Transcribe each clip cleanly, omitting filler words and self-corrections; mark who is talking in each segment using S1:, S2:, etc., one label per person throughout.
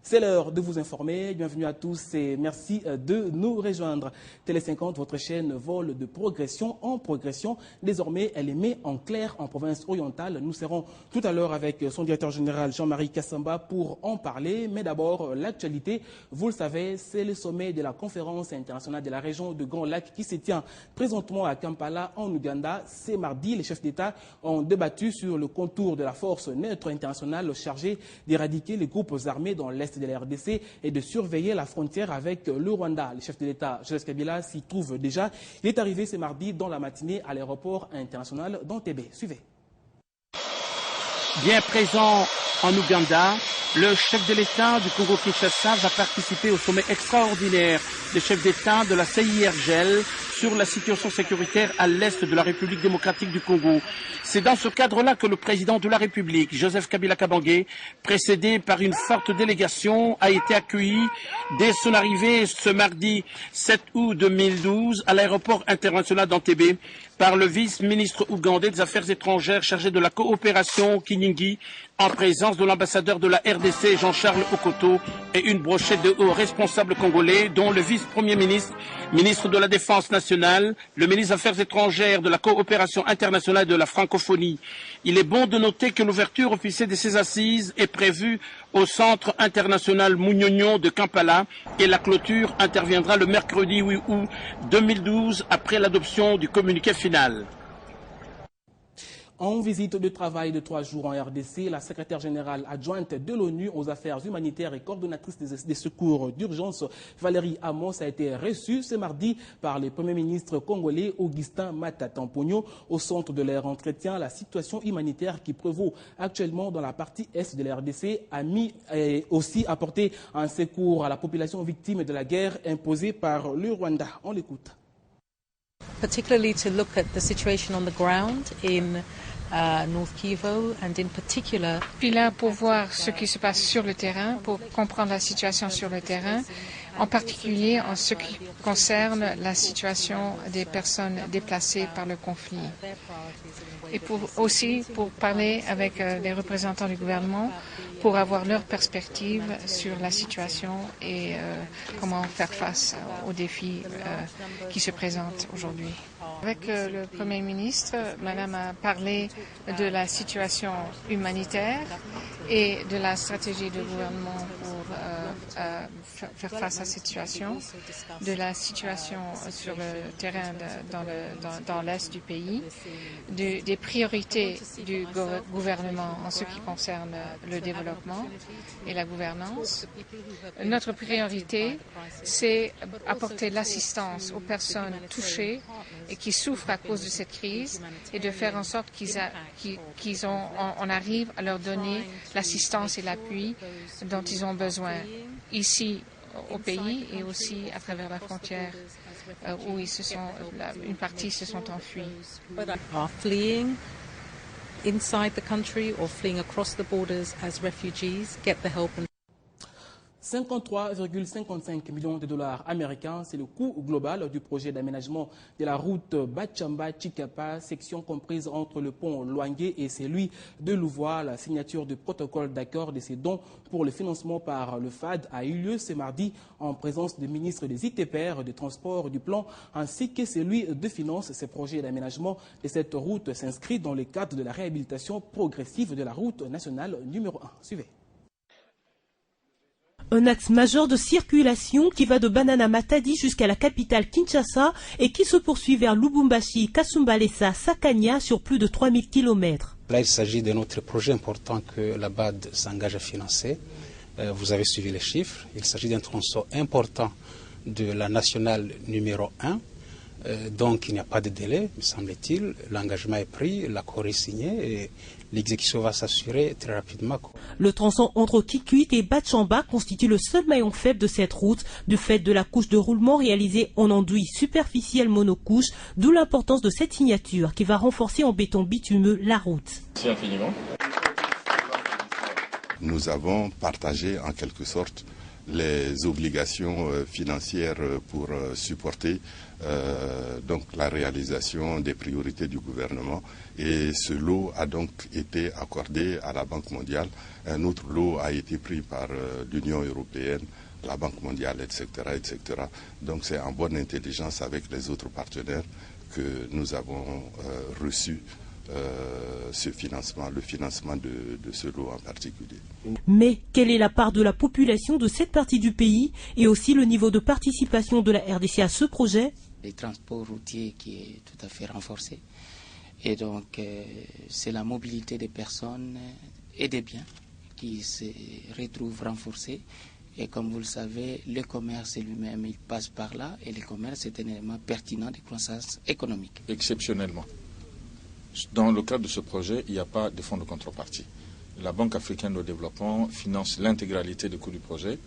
S1: C'est l'heure de vous informer. Bienvenue à tous et merci de nous rejoindre. Télé 50, votre chaîne vole de progression en progression. Désormais, elle émet en clair en province orientale. Nous serons tout à l'heure avec son directeur général Jean-Marie Kassamba pour en parler. Mais d'abord, l'actualité, vous le savez, c'est le sommet de la conférence internationale de la région de Grand Lac qui se tient présentement à Kampala, en Ouganda. C'est mardi, les chefs d'État ont débattu sur le contour de la force neutre internationale chargée d'éradiquer les groupes armés dans l'est de la RDC et de surveiller la frontière avec le Rwanda. Le chef de l'État, Joseph Kabila, s'y trouve déjà. Il est arrivé ce mardi dans la matinée à l'aéroport international d'Entebbe. Suivez.
S2: Bien présent en Ouganda, le chef de l'État du Congo-Kinshasa va participer au sommet extraordinaire des chefs d'État de la CIRGL sur la situation sécuritaire à l'est de la République démocratique du Congo. C'est dans ce cadre-là que le président de la République, Joseph Kabila Kabange, précédé par une forte délégation, a été accueilli dès son arrivée ce mardi 7 août 2012 à l'aéroport international d'Entebbe par le vice-ministre ougandais des Affaires étrangères chargé de la coopération Kiningi, en présence de l'ambassadeur de la RDC Jean-Charles Okoto et une brochette de hauts responsables congolais dont le vice-premier ministre, ministre de la Défense nationale, le ministre des Affaires étrangères, de la coopération internationale et de la francophonie. Il est bon de noter que l'ouverture officielle de ces assises est prévue au Centre international Mouniognon de Kampala et la clôture interviendra le mercredi 8 août 2012 après l'adoption du communiqué final.
S1: En visite de travail de 3 jours en RDC, la secrétaire générale adjointe de l'ONU aux affaires humanitaires et coordonnatrice des secours d'urgence, Valérie Amos, a été reçue ce mardi par le Premier ministre congolais Augustin Matata Mponyo. Au centre de leur entretien, la situation humanitaire qui prévaut actuellement dans la partie est de la RDC a aussi apporté un secours à la population victime de la guerre imposée par le Rwanda. On l'écoute.
S3: Particularly to look at the situation on the ground in North Kivu and in particular.
S4: Puis là, pour voir ce qui se passe sur le terrain, pour comprendre la situation sur le terrain, en particulier en ce qui concerne la situation des personnes déplacées par le conflit. Et aussi pour parler avec les représentants du gouvernement pour avoir leur perspective sur la situation et comment faire face aux défis qui se présentent aujourd'hui. Avec le Premier ministre, Madame a parlé de la situation humanitaire et de la stratégie du gouvernement pour faire face à cette situation, de la situation sur le terrain dans l'est du pays, des priorités du gouvernement en ce qui concerne le développement et la gouvernance. Notre priorité, c'est apporter l'assistance aux personnes touchées et qui souffrent à cause de cette crise et de faire en sorte qu'on arrive à leur donner l'assistance et l'appui dont ils ont besoin ici au pays et aussi à travers la frontière où une partie se sont enfuis.
S3: Are fleeing inside the country or fleeing across the borders as refugees get the help and
S1: 53,55 millions de dollars américains, c'est le coût global du projet d'aménagement de la route Bachamba-Chikapa, section comprise entre le pont Loangué et celui de Louvois. La signature du protocole d'accord de ces dons pour le financement par le FAD a eu lieu ce mardi en présence du ministre des ITPR, des Transports, du Plan, ainsi que celui de Finances. Ce projet d'aménagement de cette route s'inscrit dans le cadre de la réhabilitation progressive de la route nationale numéro 1. Suivez.
S5: Un axe majeur de circulation qui va de Banana Matadi jusqu'à la capitale Kinshasa et qui se poursuit vers Lubumbashi, Kasumbalesa, Sakania sur plus de 3000 km.
S6: Là, il s'agit de notre projet important que la BAD s'engage à financer. Vous avez suivi les chiffres. Il s'agit d'un tronçon important de la nationale numéro 1. Donc, il n'y a pas de délai, me semble-t-il. L'engagement est pris, l'accord est signé et l'exécution va s'assurer très rapidement.
S5: Le tronçon entre Kikwit et Bachamba constitue le seul maillon faible de cette route, du fait de la couche de roulement réalisée en enduit superficiel monocouche, d'où l'importance de cette signature qui va renforcer en béton bitumeux la route.
S7: Merci infiniment.
S8: Nous avons partagé en quelque sorte
S7: les obligations financières pour supporter donc la réalisation des priorités du gouvernement. Et ce lot a donc été accordé à la Banque mondiale. Un autre lot a été pris par l'Union européenne, la Banque mondiale, etc., etc. Donc c'est en bonne intelligence avec les autres partenaires que nous avons reçu ce financement, le financement de ce lot en particulier.
S5: Mais quelle est la part de la population de cette partie du pays et aussi le niveau de participation de la RDC à ce projet?
S8: Le transport routier qui est tout à fait renforcé. Et donc c'est la mobilité des personnes et des biens qui se retrouvent renforcés. Et comme vous le savez, le commerce lui-même, il passe par là. Et le commerce est un élément pertinent de croissance économique.
S9: Exceptionnellement, dans le cadre de ce projet, il n'y a pas de fonds de contrepartie. La Banque africaine de développement finance l'intégralité du coût du projet.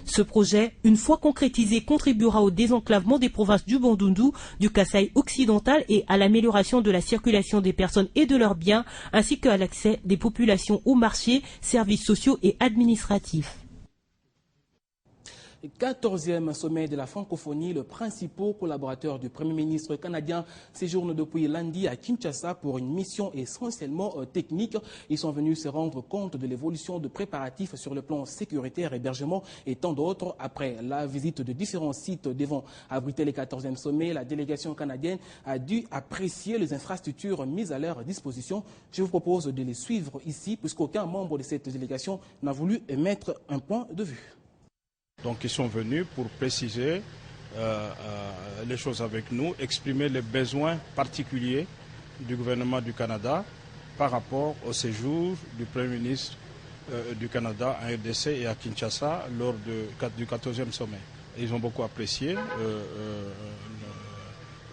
S5: Ce projet, une fois concrétisé, contribuera au désenclavement des provinces du Bandundu, du Kasaï occidental et à l'amélioration de la circulation des personnes et de leurs biens, ainsi qu'à l'accès des populations aux marchés, services sociaux et administratifs.
S1: 14e sommet de la francophonie, le principal collaborateur du Premier ministre canadien séjourne depuis lundi à Kinshasa pour une mission essentiellement technique. Ils sont venus se rendre compte de l'évolution de préparatifs sur le plan sécuritaire, hébergement et tant d'autres. Après la visite de différents sites devant abriter le 14e sommet, la délégation canadienne a dû apprécier les infrastructures mises à leur disposition. Je vous propose de les suivre ici, puisqu'aucun membre de cette délégation n'a voulu émettre un point de vue.
S10: Donc ils sont venus pour préciser les choses avec nous, exprimer les besoins particuliers du gouvernement du Canada par rapport au séjour du Premier ministre du Canada à RDC et à Kinshasa lors du 14e sommet. Ils ont beaucoup apprécié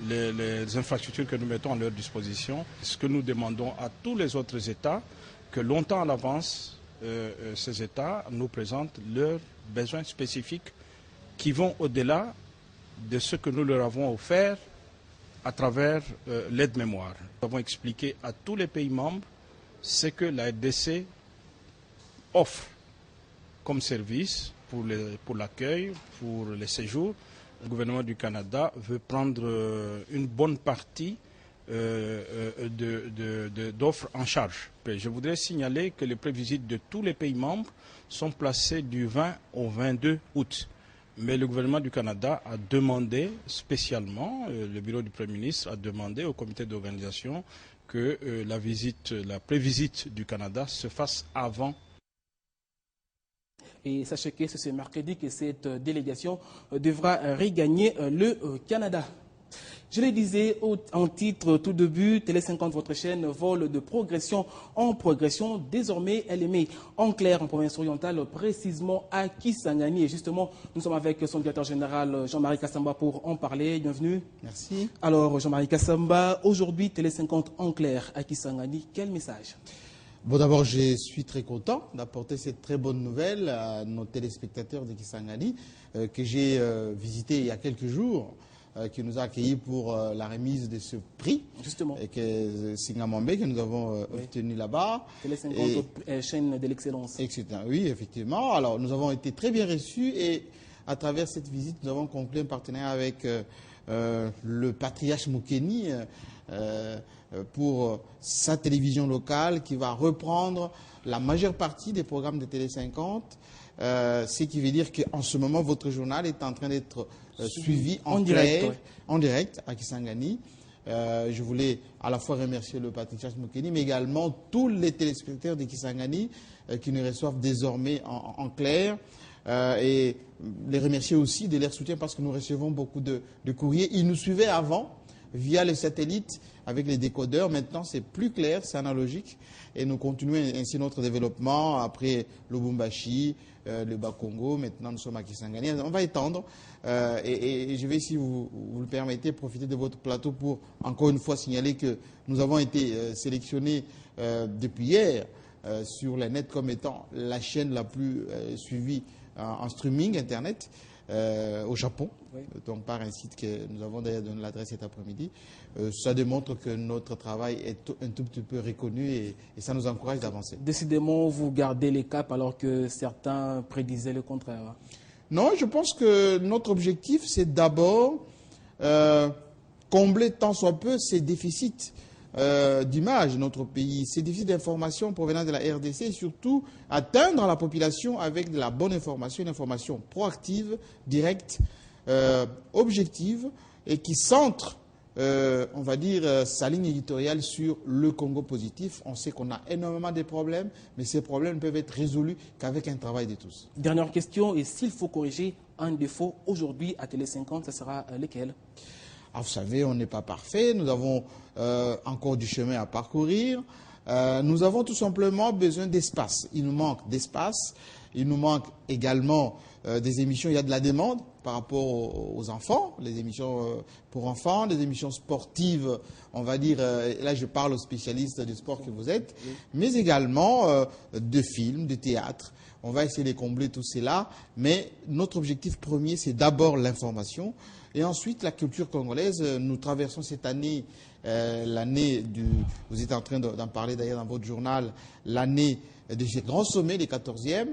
S10: les infrastructures que nous mettons à leur disposition. Ce que nous demandons à tous les autres États, que longtemps à l'avance, ces États nous présentent leurs besoins spécifiques qui vont au-delà de ce que nous leur avons offert à travers l'aide-mémoire. Nous avons expliqué à tous les pays membres ce que la RDC offre comme service pour l'accueil, pour les séjours. Le gouvernement du Canada veut prendre une bonne partie d'offres en charge. Je voudrais signaler que les prévisites de tous les pays membres sont placées du 20 au 22 août. Mais le gouvernement du Canada a demandé spécialement, le bureau du Premier ministre a demandé au comité d'organisation que la prévisite du Canada se fasse avant.
S1: Et sachez que c'est ce mercredi que cette délégation devra regagner le Canada. Je le disais en titre tout début, Télé 50, votre chaîne, vole de progression en progression. Désormais, elle émet en clair en province orientale, précisément à Kisangani. Et justement, nous sommes avec son directeur général, Jean-Marie Kassamba, pour en parler. Bienvenue.
S11: Merci.
S1: Alors, Jean-Marie Kassamba, aujourd'hui, Télé 50 en clair à Kisangani. Quel message?
S11: Bon, d'abord, je suis très content d'apporter cette très bonne nouvelle à nos téléspectateurs de Kisangani, que j'ai visité il y a quelques jours. Qui nous a accueillis pour la remise de ce prix.
S1: Justement.
S11: Et que Singamambé, que nous avons obtenu là-bas.
S1: Télé 50, chaîne de l'excellence.
S11: Etc. Oui, effectivement. Alors, nous avons été très bien reçus et à travers cette visite, nous avons conclu un partenariat avec le patriarche Moukeni pour sa télévision locale qui va reprendre la majeure partie des programmes de Télé 50. Ce qui veut dire qu'en ce moment, votre journal est en train d'être suivi en direct à Kisangani. Je voulais à la fois remercier le patriarche Moukeni, mais également tous les téléspectateurs de Kisangani qui nous reçoivent désormais en clair. Et les remercier aussi de leur soutien parce que nous recevons beaucoup de courriers. Ils nous suivaient avant via les satellites avec les décodeurs. Maintenant, c'est plus clair, c'est analogique. Et nous continuons ainsi notre développement après Lubumbashi, le Bas-Congo. Maintenant, nous sommes à Kisangani. On va étendre. Et je vais, si vous le permettez, profiter de votre plateau pour encore une fois signaler que nous avons été sélectionnés depuis hier sur la net comme étant la chaîne la plus suivie en streaming Internet au Japon. Oui. Donc par un site que nous avons d'ailleurs donné l'adresse cet après-midi. Ça démontre que notre travail est un tout petit peu reconnu et ça nous encourage d'avancer.
S1: Décidément, vous gardez les caps alors que certains prédisaient le contraire.
S11: Non, je pense que notre objectif, c'est d'abord combler tant soit peu ces déficits d'image de notre pays, ces déficits d'information provenant de la RDC, et surtout atteindre la population avec de la bonne information, une information proactive, directe, objective, et qui centre, on va dire, sa ligne éditoriale sur le Congo positif. On sait qu'on a énormément de problèmes, mais ces problèmes ne peuvent être résolus qu'avec un travail de tous.
S1: Dernière question, et s'il faut corriger un défaut aujourd'hui à Télé 50, ce sera lequel?
S11: Ah, vous savez, on n'est pas parfait, nous avons encore du chemin à parcourir. Nous avons tout simplement besoin d'espace. Il nous manque d'espace, il nous manque également des émissions, il y a de la demande par rapport aux enfants, les émissions pour enfants, des émissions sportives, on va dire, là je parle aux spécialistes du sport que vous êtes, mais également de films, de théâtre. On va essayer de combler tout cela, mais notre objectif premier, c'est d'abord l'information. Et ensuite, la culture congolaise. Nous traversons cette année, l'année du... Vous êtes en train d'en parler d'ailleurs dans votre journal, l'année de ces grands sommets, les 14e,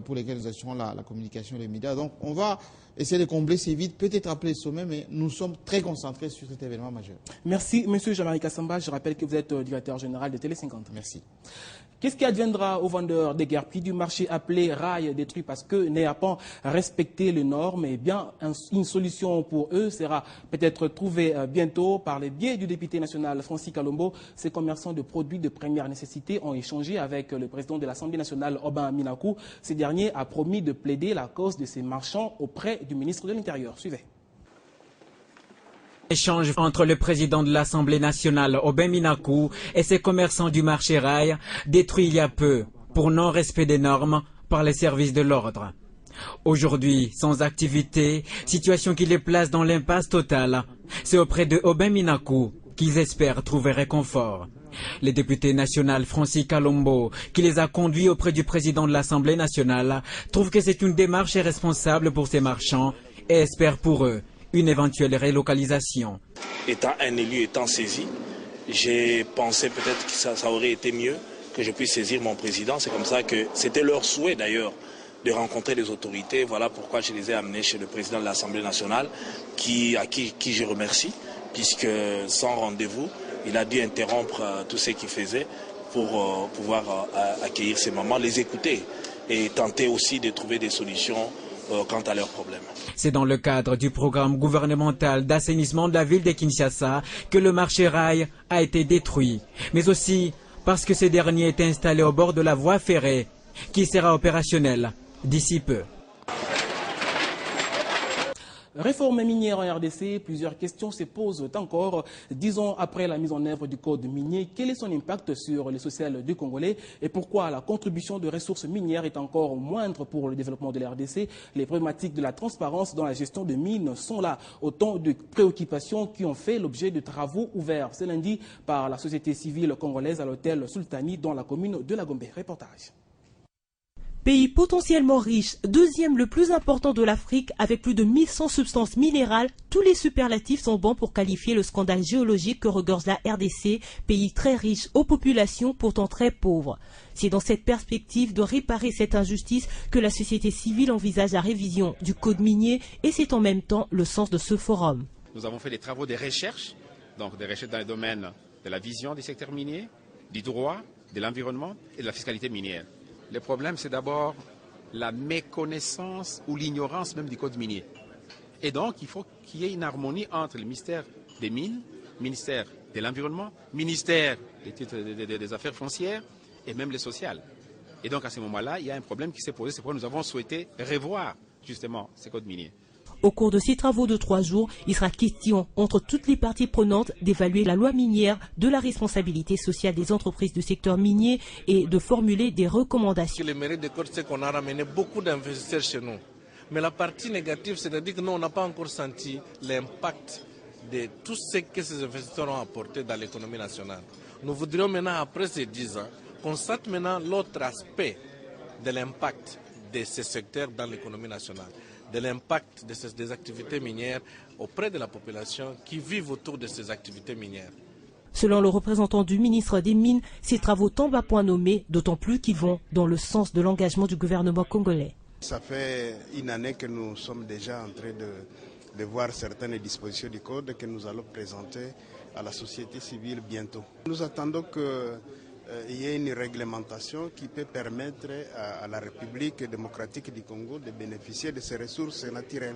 S11: pour lesquels nous assurons la communication et les médias. Donc, on va essayer de combler ces vides, peut-être appeler les sommets, mais nous sommes très concentrés sur cet événement majeur.
S1: Merci, Monsieur Jean-Marie Kassamba. Je rappelle que vous êtes directeur général de Télé 50.
S11: Merci.
S1: Qu'est-ce qui adviendra aux vendeurs des guerpilles du marché appelé rail détruit parce que n'ayant pas respecté les normes? Eh bien, une solution pour eux sera peut-être trouvée bientôt par le biais du député national Francis Kalombo. Ces commerçants de produits de première nécessité ont échangé avec le président de l'Assemblée nationale, Aubin Minakou. Ce dernier a promis de plaider la cause de ces marchands auprès du ministre de l'Intérieur. Suivez.
S12: Échange entre le président de l'Assemblée nationale, Aubin Minakou, et ses commerçants du marché rail, détruits il y a peu pour non-respect des normes par les services de l'ordre. Aujourd'hui, sans activité, situation qui les place dans l'impasse totale. C'est auprès de Aubin Minakou qu'ils espèrent trouver réconfort. Le député national Francis Kalombo, qui les a conduits auprès du président de l'Assemblée nationale, trouve que c'est une démarche irresponsable pour ces marchands et espère pour eux une éventuelle relocalisation.
S13: Étant un élu, étant saisi, j'ai pensé peut-être que ça aurait été mieux que je puisse saisir mon président. C'est comme ça que c'était leur souhait d'ailleurs de rencontrer les autorités. Voilà pourquoi je les ai amenés chez le président de l'Assemblée nationale, à qui je remercie, puisque sans rendez-vous, il a dû interrompre tout ce qu'il faisait pour pouvoir accueillir ces mamans, les écouter et tenter aussi de trouver des solutions quant à leurs problèmes.
S12: C'est dans le cadre du programme gouvernemental d'assainissement de la ville de Kinshasa que le marché rail a été détruit, mais aussi parce que ce dernier est installé au bord de la voie ferrée qui sera opérationnelle d'ici peu.
S1: Réforme minière en RDC, plusieurs questions se posent encore. 10 ans après la mise en œuvre du code minier, quel est son impact sur le social du Congolais et pourquoi la contribution de ressources minières est encore moindre pour le développement de la RDC? Les problématiques de la transparence dans la gestion de mines sont là. Autant de préoccupations qui ont fait l'objet de travaux ouverts ce lundi par la société civile congolaise à l'hôtel Sultani dans la commune de La Gombe. Reportage.
S5: Pays potentiellement riche, deuxième le plus important de l'Afrique avec plus de 1100 substances minérales, tous les superlatifs sont bons pour qualifier le scandale géologique que regorge la RDC, pays très riche aux populations pourtant très pauvres. C'est dans cette perspective de réparer cette injustice que la société civile envisage la révision du code minier et c'est en même temps le sens de ce forum.
S14: Nous avons fait des travaux de recherche, donc des recherches dans le domaine de la vision du secteur minier, du droit, de l'environnement et de la fiscalité minière. Le problème, c'est d'abord la méconnaissance ou l'ignorance même du code minier. Et donc, il faut qu'il y ait une harmonie entre le ministère des Mines, le ministère de l'Environnement, le ministère des Affaires foncières et même le social. Et donc, à ce moment-là, il y a un problème qui s'est posé. C'est pourquoi nous avons souhaité revoir justement ce code minier.
S5: Au cours de ces travaux de 3 jours, il sera question, entre toutes les parties prenantes, d'évaluer la loi minière, de la responsabilité sociale des entreprises du secteur minier et de formuler des recommandations.
S15: Le mérite du code, c'est qu'on a ramené beaucoup d'investisseurs chez nous. Mais la partie négative, c'est-à-dire que nous, on n'a pas encore senti l'impact de tout ce que ces investisseurs ont apporté dans l'économie nationale. Nous voudrions maintenant, après ces 10 ans, constater maintenant l'autre aspect de l'impact de ces secteurs dans l'économie nationale, de l'impact des activités minières auprès de la population qui vit autour de ces activités minières.
S5: Selon le représentant du ministre des Mines, ces travaux tombent à point nommé, d'autant plus qu'ils vont dans le sens de l'engagement du gouvernement congolais.
S16: Ça fait une année que nous sommes déjà en train de voir certaines dispositions du code que nous allons présenter à la société civile bientôt. Nous attendons qu'il y ait une réglementation qui peut permettre à la République démocratique du Congo de bénéficier de ses ressources naturelles.